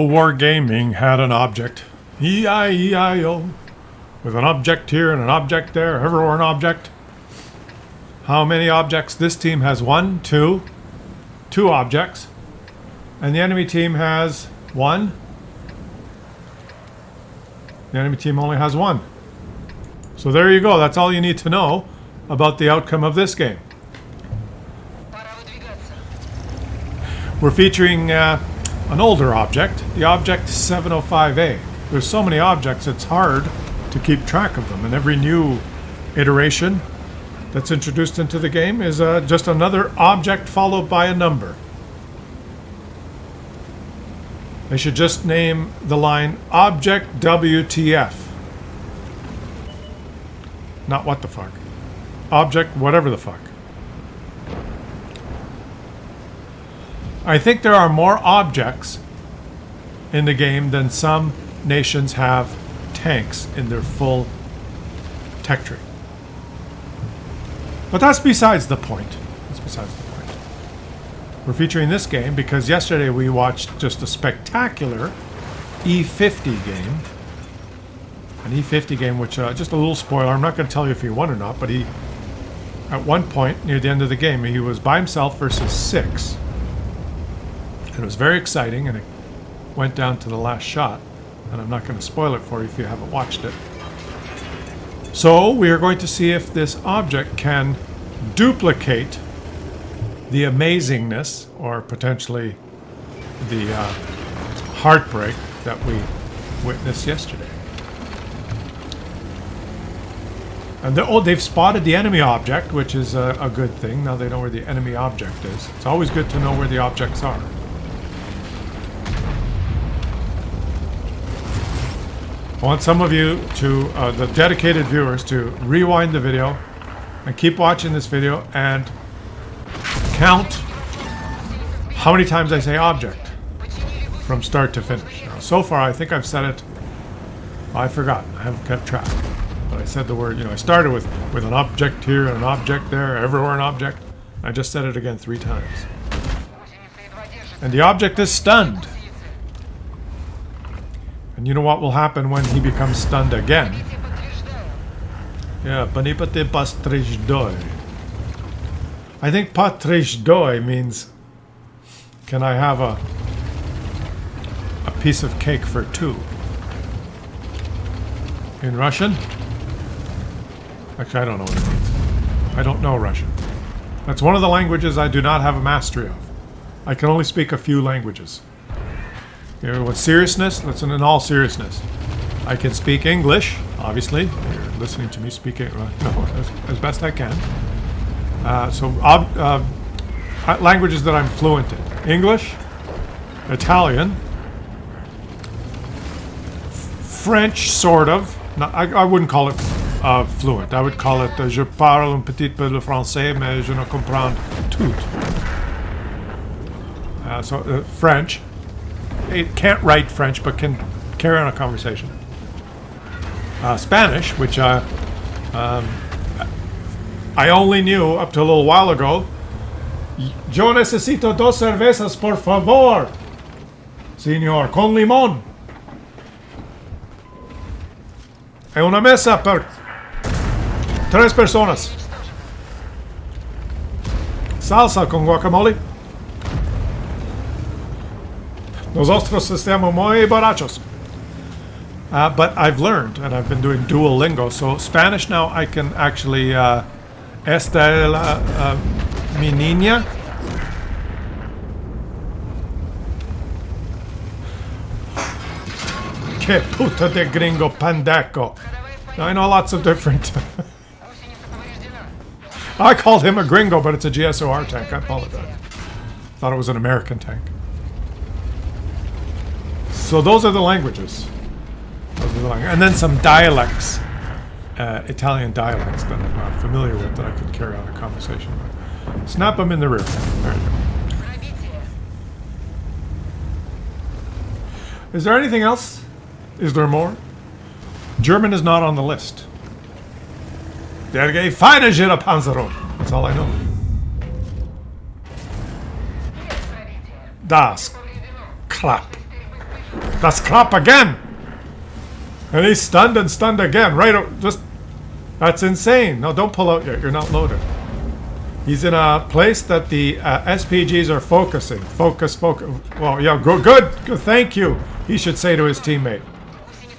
Wargaming had an object. E-I-E-I-O. With an object here and an object there, everywhere an object. How many objects? This team has one, two objects. And the enemy team has one. The enemy team only has one. So there you go. That's all you need to know about the outcome of this game. We're featuring an older object, the object 705A. There's so many objects, it's hard to keep track of them. And every new iteration that's introduced into the game is just another object followed by a number. They should just name the line Object WTF. Not what the fuck. Object whatever the fuck. I think there are more objects in the game than some nations have tanks in their full tech tree. But that's besides the point. That's besides the point. We're featuring this game because yesterday we watched just a spectacular E50 game. An E50 game which, just a little spoiler, I'm not going to tell you if he won or not, but he, at one point near the end of the game, he was by himself versus 6. And it was very exciting, and it went down to the last shot. And I'm not going to spoil it for you if you haven't watched it. So we are going to see if this object can duplicate the amazingness, or potentially the heartbreak that we witnessed yesterday. And they've spotted the enemy object, which is a good thing. Now they know where the enemy object is. It's always good to know where the objects are. I want some of you to, the dedicated viewers, to rewind the video and keep watching this video and count how many times I say object from start to finish. Now, so far, I think I've said it. I forgot. I haven't kept track. But I said the word, I started with an object here and an object there, everywhere an object. I just said it again 3 times. And the object is stunned. And you know what will happen when he becomes stunned again? Yeah, panipate pastrijdoi. I think patrijdoi means, can I have a piece of cake for 2? In Russian? Actually, I don't know what it means. I don't know Russian. That's one of the languages I do not have a mastery of. I can only speak a few languages. With seriousness, that's in all seriousness. I can speak English, obviously. You're listening to me speak it as best I can. Languages that I'm fluent in. English, Italian, French, sort of. I wouldn't call it fluent. I would call it je parle un petit peu le français, mais je ne comprends tout. French. It can't write French, but can carry on a conversation. Spanish, which I only knew up to a little while ago. Yo necesito 2 cervezas, por favor, señor, con limón. Hay una mesa para 3 personas. Salsa con guacamole. Nosotros estamos muy borrachos. But I've learned, and I've been doing Duolingo, so Spanish now I can actually... Esta mi niña. Que puta de gringo pandeco. Now, I know lots of different... I called him a gringo, but it's a GSOR tank. I apologize. Thought it was an American tank. So those are the languages. And then some dialects, Italian dialects that I'm not familiar with that I could carry on a conversation with. Snap them in the rear. There you go. Is there anything else? Is there more? German is not on the list. Der gefeindete Panzerung. That's all I know. Das. Clap. Das Klapp again! And he's stunned and stunned again. Just... That's insane. No, don't pull out yet. You're not loaded. He's in a place that the SPGs are focusing. Focus. Well, yeah, good. Thank you. He should say to his teammate.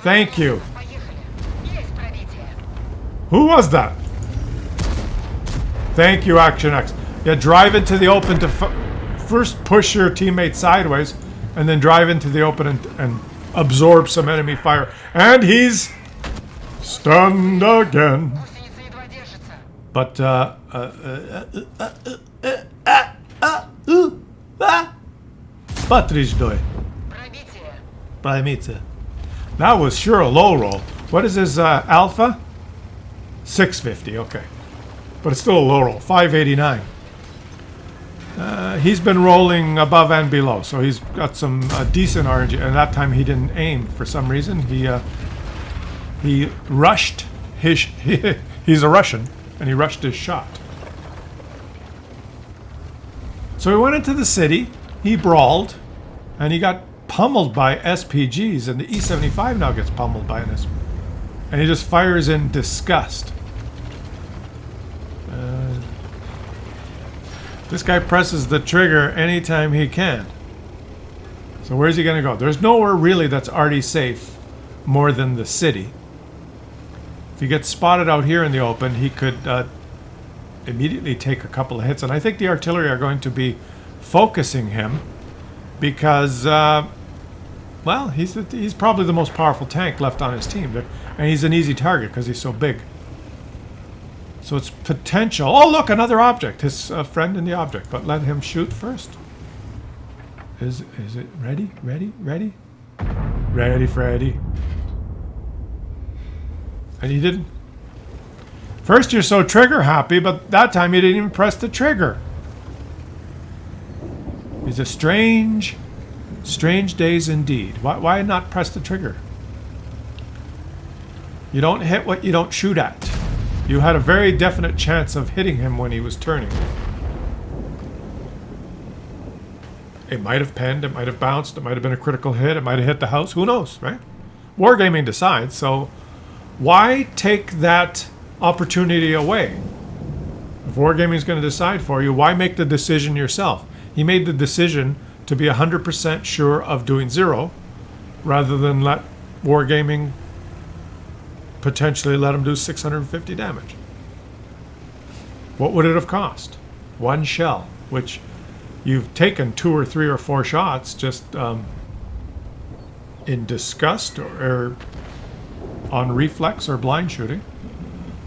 Thank you. Who was that? Thank you, Action X. Yeah, drive into the open to first push your teammate sideways, and then drive into the open and absorb some enemy fire. And he's stunned again. But, Patrizdoj. Prymice. That was sure a low roll. What is his alpha? 650, okay. But it's still a low roll, 589. He's been rolling above and below, so he's got some decent RNG. And that time he didn't aim for some reason. He rushed his... he's a Russian, and he rushed his shot. So he went into the city, he brawled, and he got pummeled by SPGs, and the E75 now gets pummeled by an SPG. And he just fires in disgust. This guy presses the trigger anytime he can. So where's he going to go? There's nowhere really that's already safe more than the city. If he gets spotted out here in the open, he could immediately take a couple of hits. And I think the artillery are going to be focusing him because, well, he's probably the most powerful tank left on his team. And he's an easy target because he's so big. So it's potential. Oh, look, another object. His friend in the object. But let him shoot first. Is it ready? Ready? Ready? Ready, Freddy. And he didn't. First you're so trigger happy, but that time you didn't even press the trigger. These are strange days indeed. Why not press the trigger? You don't hit what you don't shoot at. You had a very definite chance of hitting him when he was turning. It might have penned, it might have bounced, it might have been a critical hit, it might have hit the house, who knows, right? Wargaming decides, so why take that opportunity away? If Wargaming is going to decide for you, why make the decision yourself? He made the decision to be 100% sure of doing 0, rather than let Wargaming potentially let him do 650 damage. What would it have cost? One shell, which you've taken 2 or 3 or 4 shots just in disgust or on reflex or blind shooting.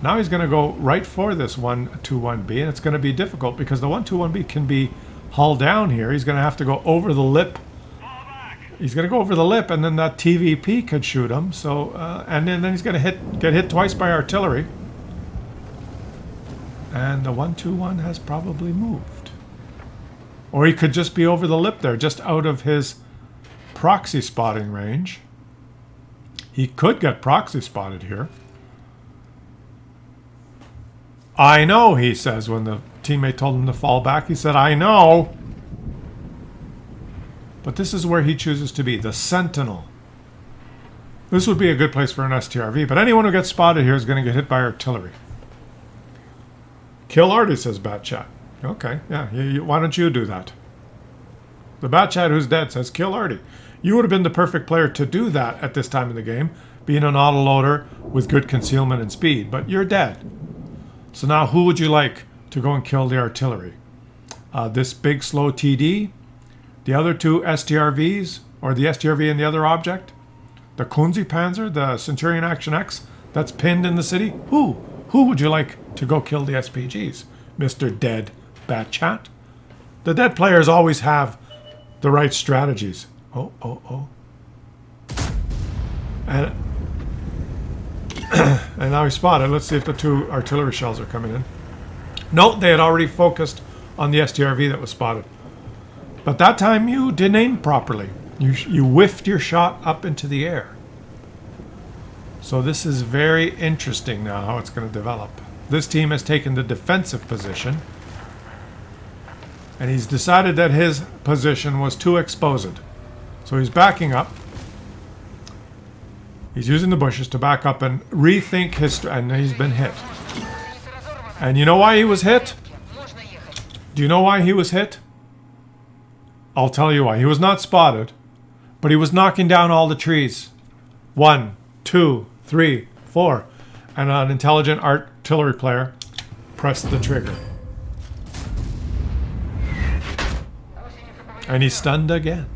Now he's going to go right for this 121B, and it's going to be difficult because the 121B can be hull down here. He's going to have to go over the lip. He's going to go over the lip, and then that TVP could shoot him. So, and then he's going to get hit twice by artillery. And the 121 has probably moved. Or he could just be over the lip there, just out of his proxy spotting range. He could get proxy spotted here. I know, he says when the teammate told him to fall back. He said, I know. But this is where he chooses to be, the Sentinel. This would be a good place for an STRV, but anyone who gets spotted here is going to get hit by artillery. Kill Artie, says Batchat. Okay, yeah, why don't you do that? The Batchat who's dead says, kill Artie. You would have been the perfect player to do that at this time in the game, being an autoloader with good concealment and speed, but you're dead. So now who would you like to go and kill the artillery? This big slow TD? The other 2 STRVs, or the STRV and the other object? The Kunzi Panzer, the Centurion Action X, that's pinned in the city? Who would you like to go kill the SPGs? Mr. Dead Batchat? The dead players always have the right strategies. Oh. And and now he's spotted. Let's see if the 2 artillery shells are coming in. Note they had already focused on the STRV that was spotted. But that time you didn't aim properly. You whiffed your shot up into the air. So this is very interesting now how it's going to develop. This team has taken the defensive position. And he's decided that his position was too exposed. So he's backing up. He's using the bushes to back up and rethink his... And he's been hit. And you know why he was hit? Do you know why he was hit? I'll tell you why. He was not spotted, but he was knocking down all the trees. 1, 2, 3, 4. And an intelligent artillery player pressed the trigger. And he's stunned again.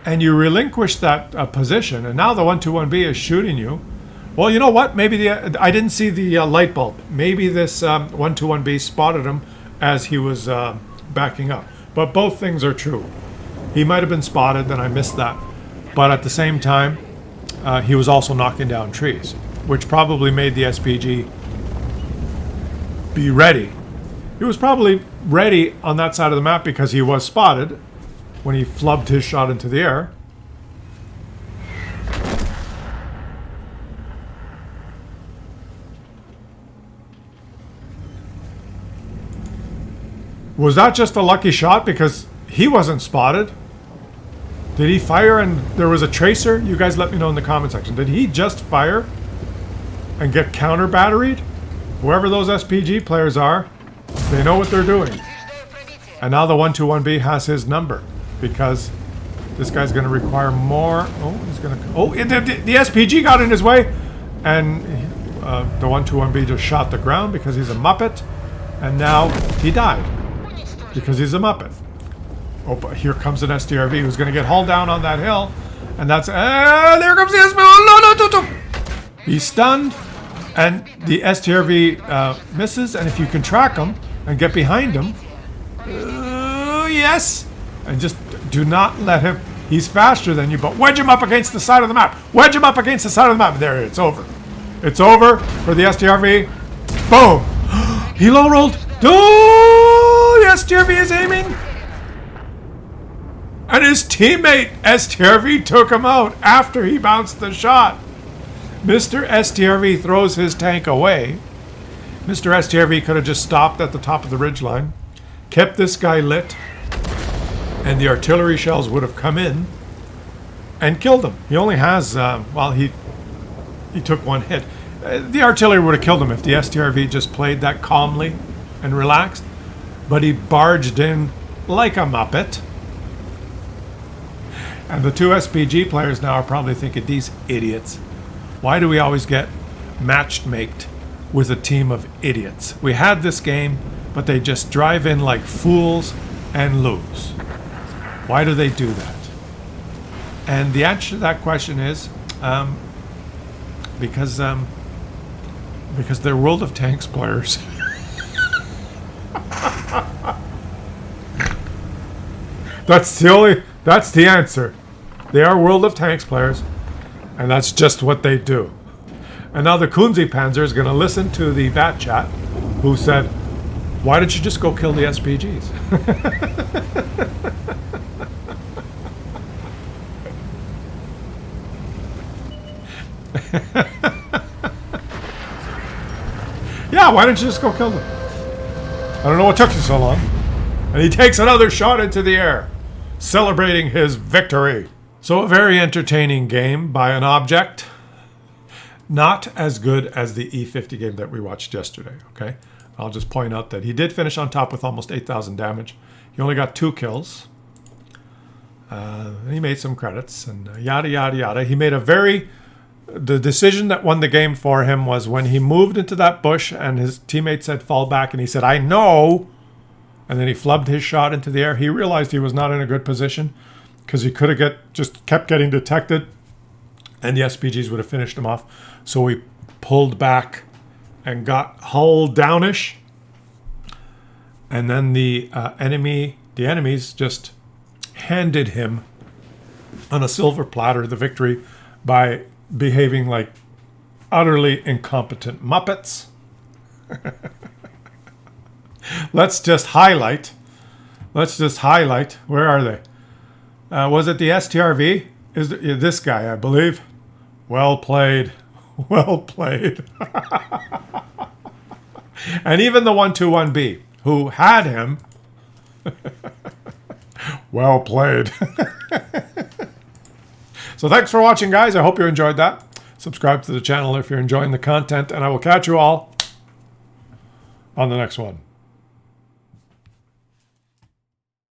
And you relinquish that position, and now the 121B is shooting you. Well, you know what? Maybe I didn't see the light bulb. Maybe this 121B spotted him as he was backing up. But both things are true. He might have been spotted, then I missed that. But at the same time, he was also knocking down trees, which probably made the SPG be ready. He was probably ready on that side of the map because he was spotted when he flubbed his shot into the air. Was that just a lucky shot because he wasn't spotted? Did he fire and there was a tracer? You guys let me know in the comment section. Did he just fire and get counter batteried? Whoever those SPG players are, they know what they're doing. And now the 121B has his number because this guy's going to require more. Oh, he's going to... Oh, the SPG got in his way. And the 121B just shot the ground because he's a Muppet. And now he died because he's a Muppet. Oh, but here comes an STRV who's going to get hauled down on that hill. And that's... there comes the SPG. Oh, no. He's stunned. And the STRV misses. And if you can track him and get behind him... yes! And just do not let him... He's faster than you, but wedge him up against the side of the map. Wedge him up against the side of the map. There, it's over. It's over for the STRV. Boom! He low rolled. Oh, the STRV is aiming. And his teammate, STRV, took him out after he bounced the shot. Mr. STRV throws his tank away. Mr. STRV could have just stopped at the top of the ridgeline, kept this guy lit, and the artillery shells would have come in and killed him. He only has, he took one hit. The artillery would have killed him if the STRV just played that calmly and relaxed, but he barged in like a Muppet. And the two SPG players now are probably thinking, these idiots. Why do we always get matched-maked with a team of idiots? We had this game, but they just drive in like fools and lose. Why do they do that? And the answer to that question is because they're World of Tanks players. That's the answer. They are World of Tanks players, and that's just what they do. And now the Kunzi Panzer is going to listen to the Bat Chat, who said, why don't you just go kill the SPGs? Yeah, why don't you just go kill them? I don't know what took you so long. And he takes another shot into the air, celebrating his victory. So a very entertaining game by an object. Not as good as the E50 game that we watched yesterday, okay? I'll just point out that he did finish on top with almost 8,000 damage. He only got 2 kills. He made some credits and yada, yada, yada. He made the decision that won the game for him was when he moved into that bush and his teammate said, fall back. And he said, I know. And then he flubbed his shot into the air. He realized he was not in a good position because he could have just kept getting detected and the SPGs would have finished him off. So he pulled back and got hull downish. And then the enemies just handed him on a silver platter the victory by behaving like utterly incompetent Muppets. Let's just highlight. Where are they? Was it the STRV? Is this guy, I believe. Well played. Well played. And even the 121B, who had him. So thanks for watching, guys. I hope you enjoyed that. Subscribe to the channel if you're enjoying the content, and I will catch you all on the next one.